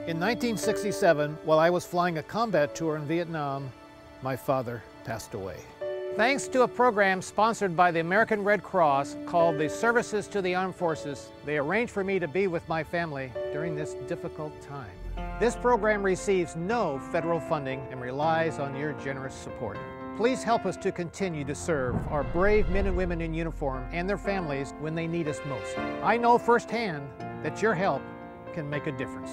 In 1967, while I was flying a combat tour in Vietnam, my father passed away. Thanks to a program sponsored by the American Red Cross called the Services to the Armed Forces, they arranged for me to be with my family during this difficult time. This program receives no federal funding and relies on your generous support. Please help us to continue to serve our brave men and women in uniform and their families when they need us most. I know firsthand that your help can make a difference.